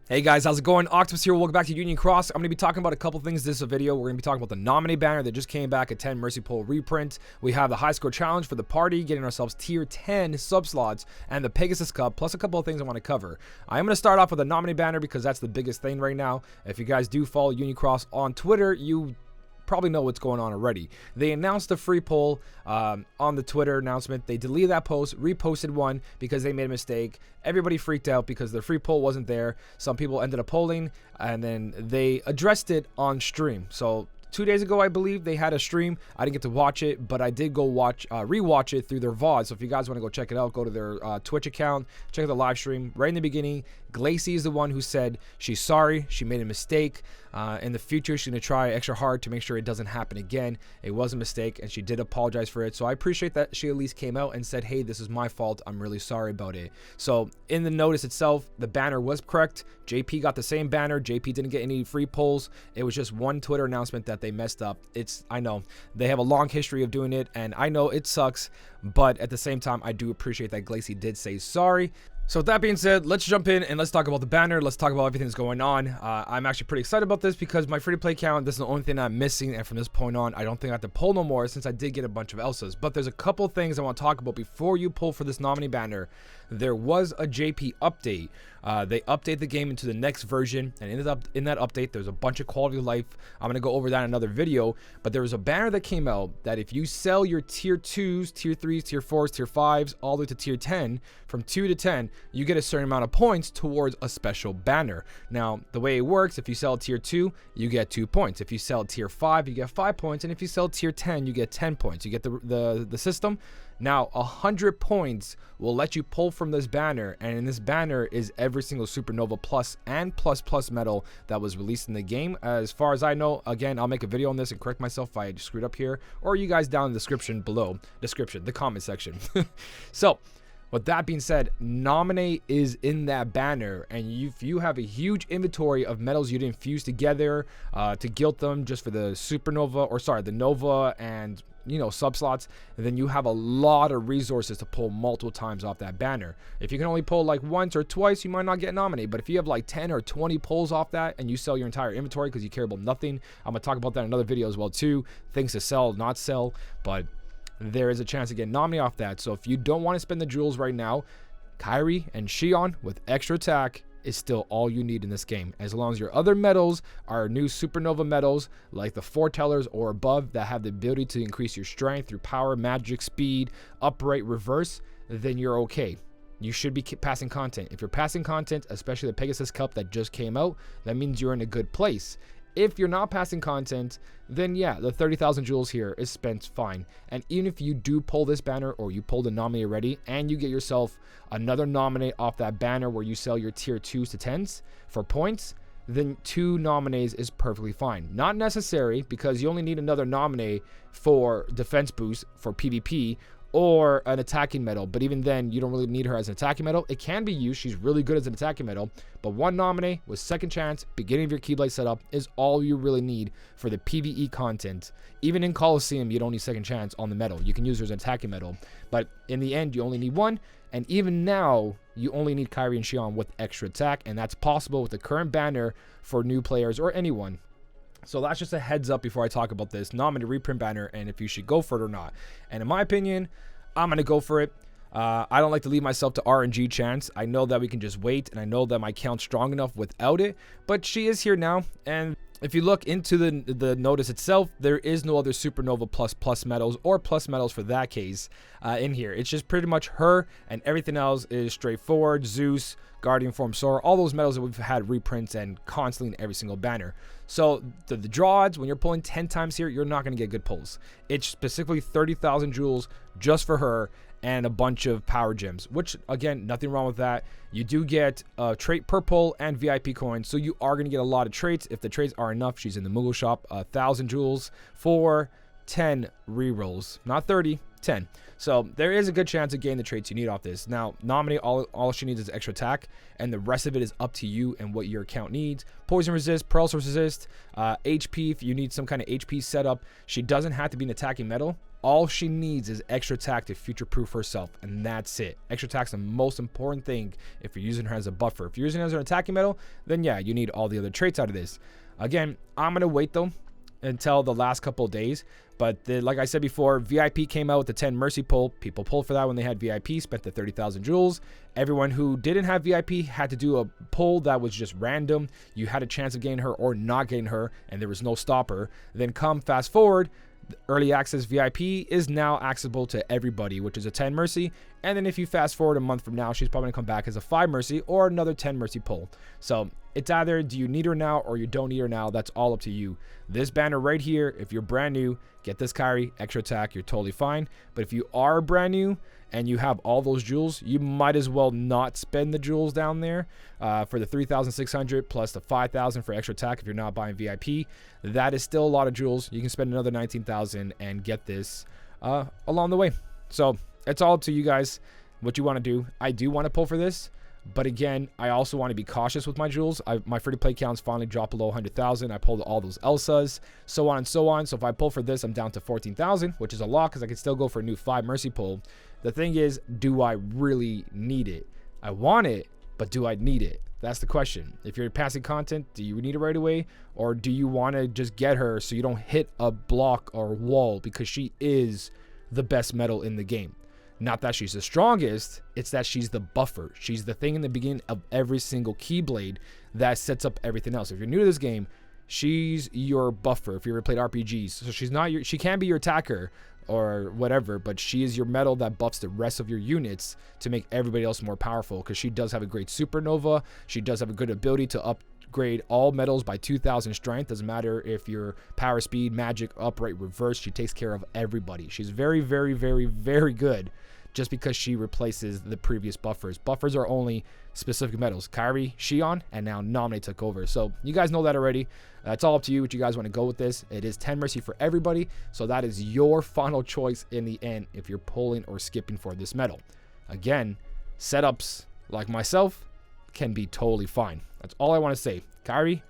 Hey guys, how's it going? Octopus here. Welcome back to Union Cross. I'm going to be talking about a couple things this video. We're going to be talking about the Namine banner that just came back, a 10 Mercy Pull reprint. We have the high score challenge for the party, getting ourselves tier 10 sub slots, and the Pegasus Cup, plus a couple of things I want to cover. I am going to start off with the Namine banner because that's the biggest thing right now. If you guys do follow Union Cross on Twitter, you probably know what's going on already. They announced a free poll on the Twitter announcement. They deleted that post, reposted one because they made a mistake. Everybody freaked out because the free poll wasn't there. Some people ended up polling, and then they addressed it on stream. So 2 days ago, I believe, they had a stream. I didn't get to watch it, but I did go rewatch it through their VOD. So if you guys want to go check it out, go to their Twitch account, check out the live stream. Right in the beginning, Glacy is the one who said she's sorry, she made a mistake. In the future, she's going to try extra hard to make sure it doesn't happen again. It was a mistake, and she did apologize for it. So I appreciate that she at least came out and said, hey, this is my fault. I'm really sorry about it. So in the notice itself, the banner was correct. JP got the same banner. JP didn't get any free polls. It was just one Twitter announcement that they messed up. I know they have a long history of doing it, and I know it sucks, but at the same time, I do appreciate that Glacy did say sorry. So with that being said, let's jump in and let's talk about the banner. Let's talk about everything that's going on. I'm actually pretty excited about this because my free-to-play count, this is the only thing I'm missing, and from this point on, I don't think I have to pull no more since I did get a bunch of Elsas. But there's a couple things I want to talk about before you pull for this Namine banner. There was a JP update. They update the game into the next version, and in that update, there's a bunch of quality of life. I'm going to go over that in another video, but there was a banner that came out that if you sell your tier 2s, tier 3s, tier 4s, tier 5s, all the way to tier 10, from 2 to 10, you get a certain amount of points towards a special banner. Now, the way it works, if you sell tier 2, you get 2 points. If you sell tier 5, you get 5 points, and if you sell tier 10, you get 10 points. You get the system. Now, 100 points will let you pull from this banner, and in this banner is every single Supernova Plus and Plus medal that was released in the game. As far as I know, again, I'll make a video on this and correct myself if I screwed up here, or you guys down in the description below, the comment section. So, with that being said, Namine is in that banner, and if you have a huge inventory of medals you didn't fuse together to guilt them just for the Supernova, or sorry, the Nova and sub slots, then you have a lot of resources to pull multiple times off that banner. If you can only pull like once or twice, you might not get Namine, but if you have like 10 or 20 pulls off that and you sell your entire inventory because you care about nothing, I'm gonna talk about that in another video as well too, things to sell, not sell, but there is a chance to get Namine off that. So if you don't want to spend the jewels right now, Kyrie and Xion with extra attack is still all you need in this game, as long as your other medals are new Supernova medals like the foretellers or above that have the ability to increase your strength through power, magic, speed, upright, reverse, then you're okay. You should be passing content. If you're passing content, especially the Pegasus Cup that just came out, that means you're in a good place. If you're not passing content, then yeah, the 30,000 jewels here is spent fine. And even if you do pull this banner, or you pull the Namine already, and you get yourself another Namine off that banner where you sell your tier 2s to 10s for points, then 2 Namines is perfectly fine. Not necessary, because you only need another Namine for defense boost for PvP, or an attacking medal, but even then, you don't really need her as an attacking medal. It can be used, she's really good as an attacking medal, but 1 Namine with second chance, beginning of your Keyblade setup, is all you really need for the PvE content. Even in Coliseum, you don't need second chance on the medal. You can use her as an attacking medal, but in the end, you only need 1, and even now, you only need Kyrie and Xion with extra attack, and that's possible with the current banner for new players or anyone. So that's just a heads up before I talk about this Namine reprint banner and if you should go for it or not. And in my opinion, I'm going to go for it. I don't like to leave myself to RNG chance. I know that we can just wait, and I know that my count's strong enough without it, but she is here now. And if you look into the notice itself, there is no other Supernova plus medals, or plus medals for that case, in here. It's just pretty much her, and everything else is straightforward. Zeus, Guardian Form, Sora, all those medals that we've had reprints and constantly in every single banner. So the draw odds, when you're pulling 10 times here, you're not going to get good pulls. It's specifically 30,000 jewels just for her, and a bunch of power gems, which again, nothing wrong with that. You do get a trait per pull and VIP coins, so you are going to get a lot of traits. If the traits are enough, she's in the Moogle shop. 1,000 jewels for 10 rerolls, not 30, 10. So there is a good chance of getting the traits you need off this. Now, Namine, all she needs is extra attack, and the rest of it is up to you and what your account needs. Poison resist, paralysis resist, HP if you need some kind of HP setup. She doesn't have to be an attacking medal. All she needs is extra attack to future-proof herself, and that's it. Extra attack's the most important thing if you're using her as a buffer. If you're using her as an attacking medal, then yeah, you need all the other traits out of this. Again, I'm going to wait, though, until the last couple of days. But like I said before, VIP came out with the 10 Mercy pull. People pulled for that when they had VIP, spent the 30,000 jewels. Everyone who didn't have VIP had to do a pull that was just random. You had a chance of getting her or not getting her, and there was no stopper. Then come fast forward, early access VIP is now accessible to everybody, which is a 10 Mercy. And then if you fast forward a month from now, she's probably gonna come back as a 5 Mercy or another 10 Mercy pull. So it's either do you need her now or you don't need her now. That's all up to you. This banner right here, if you're brand new, get this Kyrie, extra attack, you're totally fine. But if you are brand new and you have all those jewels, you might as well not spend the jewels down there for the 3,600 plus the 5,000 for extra attack if you're not buying VIP. That is still a lot of jewels. You can spend another 19,000 and get this along the way. So it's all up to you guys what you want to do. I do want to pull for this, but again, I also want to be cautious with my jewels. My free-to-play counts finally dropped below 100,000. I pulled all those Elsas, so on and so on. So if I pull for this, I'm down to 14,000, which is a lot because I can still go for a new 5 Mercy pull. The thing is, do I really need it? I want it, but do I need it? That's the question. If you're passing content, do you need it right away? Or do you want to just get her so you don't hit a block or wall because she is the best medal in the game? Not that she's the strongest, it's that she's the buffer. She's the thing in the beginning of every single Keyblade that sets up everything else. If you're new to this game, she's your buffer if you ever played RPGs. So she's not your, she can be your attacker or whatever, but she is your medal that buffs the rest of your units to make everybody else more powerful, because she does have a great supernova. She does have a good ability to upgrade all medals by 2,000 strength. Doesn't matter if you're power, speed, magic, upright, reverse, she takes care of everybody. She's very, very, very, very good just because she replaces the previous buffers. Buffers are only specific medals. Kyrie, Shion, and now Namine took over. So you guys know that already. It's all up to you what you guys want to go with this. It is 10 Mercy for everybody, so that is your final choice in the end if you're pulling or skipping for this medal. Again, setups like myself can be totally fine. That's all I want to say. Kyrie,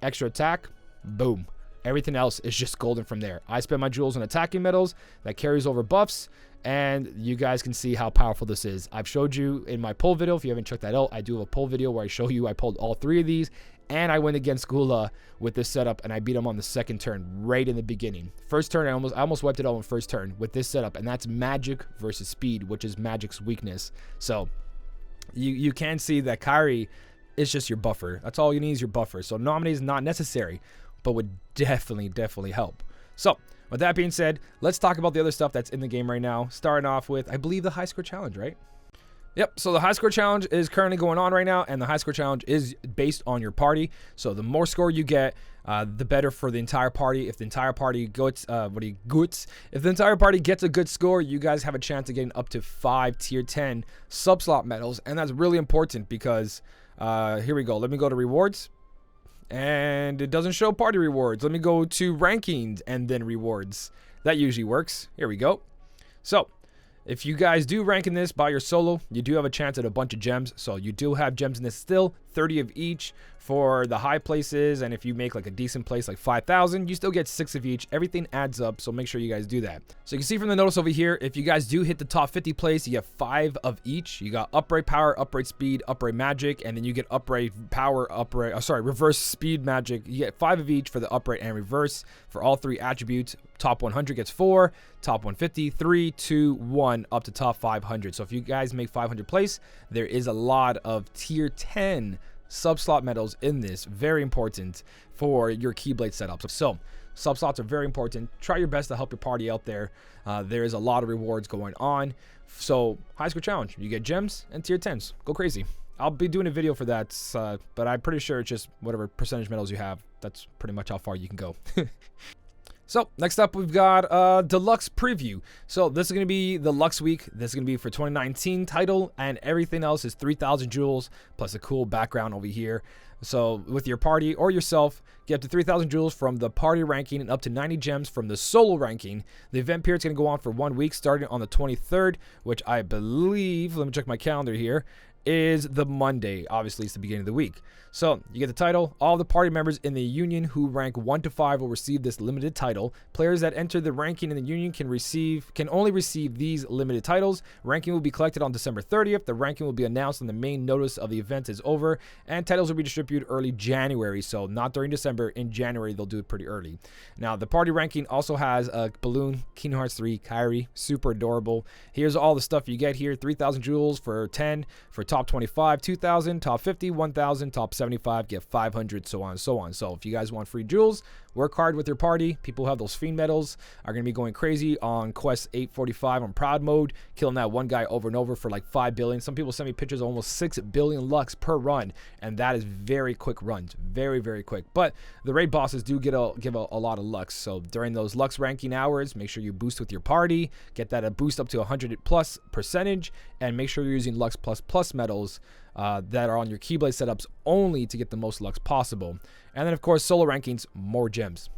extra attack, boom. Everything else is just golden from there. I spend my jewels on attacking medals that carries over buffs, and you guys can see how powerful this is. I've showed you in my pull video. If you haven't checked that out, I do have a pull video where I show you I pulled all 3 of these, and I went against Gula with this setup, and I beat him on the second turn right in the beginning. First turn, I almost wiped it out on first turn with this setup, and that's magic versus speed, which is magic's weakness. So you can see that Kyrie is just your buffer. That's all you need is your buffer. So Namine is not necessary, but would definitely help. So with that being said, let's talk about the other stuff that's in the game right now. Starting off with, I believe, the high score challenge, right? Yep, so the high score challenge is currently going on right now, and the high score challenge is based on your party. So the more score you get, the better for the entire party. If the entire party gets, if the entire party gets a good score, you guys have a chance of getting up to 5 tier 10 sub-slot medals, and that's really important because, here we go. Let me go to rewards. And it doesn't show party rewards. Let me go to rankings and then rewards. That usually works. Here we go. So if you guys do rank in this by your solo, you do have a chance at a bunch of gems. So you do have gems in this still, 30 of each for the high places. And if you make like a decent place like 5,000, you still get 6 of each. Everything adds up, so make sure you guys do that. So you can see from the notice over here, if you guys do hit the top 50 place, you get 5 of each. You got upright power, upright speed, upright magic, and then you get upright power, reverse speed magic. You get 5 of each for the upright and reverse for all 3 attributes. Top 100 gets 4, top 150, 3, 2, 1, up to top 500. So if you guys make 500 place, there is a lot of tier 10 sub-slot medals in this. Very important for your Keyblade setup. So sub-slots are very important. Try your best to help your party out there. There is a lot of rewards going on. So high score challenge, you get gems and tier 10s. Go crazy. I'll be doing a video for that, but I'm pretty sure it's just whatever percentage medals you have. That's pretty much how far you can go. So next up, we've got deluxe preview. So this is going to be the Lux week. This is going to be for 2019 title, and everything else is 3,000 jewels plus a cool background over here. So with your party or yourself, get up to 3,000 jewels from the party ranking and up to 90 gems from the solo ranking. The event period is going to go on for 1 week, starting on the 23rd, which I believe, let me check my calendar here, is the Monday. Obviously, it's the beginning of the week. So you get the title. All the party members in the union who rank 1 to 5 will receive this limited title. Players that enter the ranking in the union can only receive these limited titles. Ranking will be collected on December 30th. The ranking will be announced when the main notice of the event is over, and titles will be distributed early January. So not during December. In January, they'll do it pretty early. Now, the party ranking also has a balloon, Kingdom Hearts 3, Kairi, super adorable. Here's all the stuff you get here: 3,000 jewels for 10, for top 25, 2,000, top 50, 1,000, top 75, get 500, so on and so on. So if you guys want free jewels, work hard with your party. People who have those fiend medals are going to be going crazy on quest 845 on proud mode, killing that one guy over and over for like 5 billion. Some people send me pictures of almost 6 billion lux per run, and that is very quick runs, very, very quick. But the raid bosses do give a lot of lux. So during those lux ranking hours, make sure you boost with your party, get that a boost up to 100+%, and make sure you're using lux plus medals that are on your Keyblade setups only to get the most lux possible. And then, of course, solo rankings, more gems,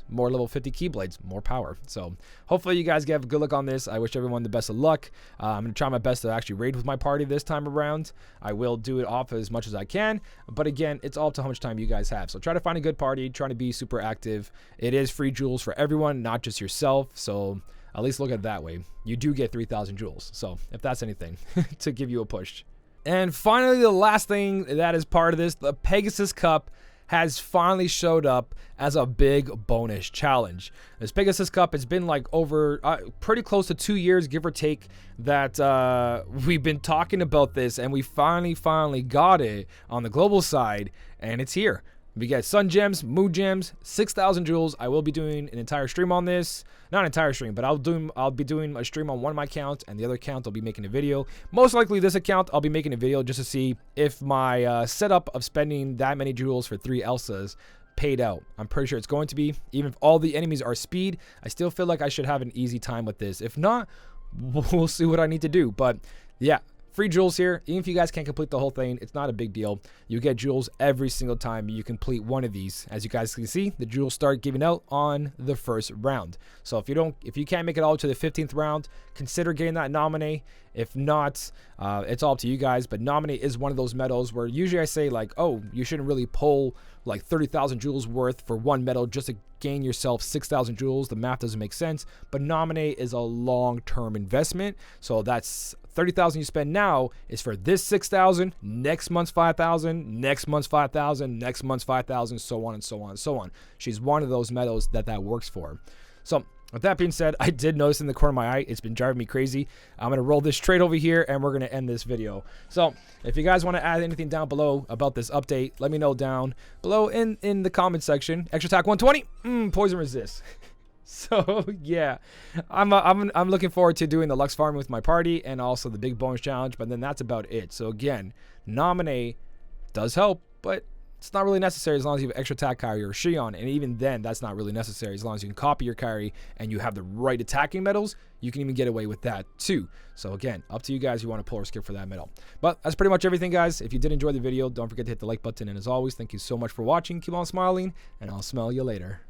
more level 50 Keyblades, more power. So hopefully you guys get a good look on this. I wish everyone the best of luck. I'm going to try my best to actually raid with my party this time around. I will do it off as much as I can. But again, it's all up to how much time you guys have. So try to find a good party, try to be super active. It is free jewels for everyone, not just yourself. So at least look at it that way. You do get 3,000 jewels. So if that's anything to give you a push. And finally, the last thing that is part of this, the Pegasus Cup has finally showed up as a big bonus challenge. This Pegasus Cup has been like over pretty close to 2 years, give or take, that we've been talking about this, and we finally got it on the global side, and it's here. We get Sun Gems, Moon Gems, 6,000 jewels. I will be doing an entire stream on this. Not an entire stream, but I'll be doing a stream on one of my accounts, and the other account I'll be making a video. Most likely this account I'll be making a video just to see if my setup of spending that many jewels for 3 Elsas paid out. I'm pretty sure it's going to be. Even if all the enemies are speed, I still feel like I should have an easy time with this. If not, we'll see what I need to do. But yeah. Free jewels here. Even if you guys can't complete the whole thing, it's not a big deal. You get jewels every single time you complete one of these. As you guys can see, the jewels start giving out on the first round. So if you can't make it all to the 15th round, consider getting that Namine. If not, it's all up to you guys. But Namine is one of those medals where usually I say like, oh, you shouldn't really pull like 30,000 jewels worth for one medal just to gain yourself 6,000 jewels. The math doesn't make sense. But Namine is a long-term investment. So that's 30,000 you spend now is for this 6,000, next month's 5,000, next month's 5,000, next month's 5,000, so on and so on and so on. She's one of those medals that works for. So with that being said, I did notice in the corner of my eye, it's been driving me crazy. I'm going to roll this trade over here, and we're going to end this video. So if you guys want to add anything down below about this update, let me know down below in the comment section. Extra attack 120, poison resist. So yeah, I'm looking forward to doing the Lux farming with my party and also the big bonus challenge, but then that's about it. So again, Namine does help, but it's not really necessary as long as you have extra attack Kairi or Shion, and even then that's not really necessary as long as you can copy your Kairi and you have the right attacking medals. You can even get away with that too. So again, up to you guys if you want to pull or skip for that medal. But that's pretty much everything, guys. If you did enjoy the video, don't forget to hit the like button, and as always, thank you so much for watching. Keep on smiling, and I'll smell you later.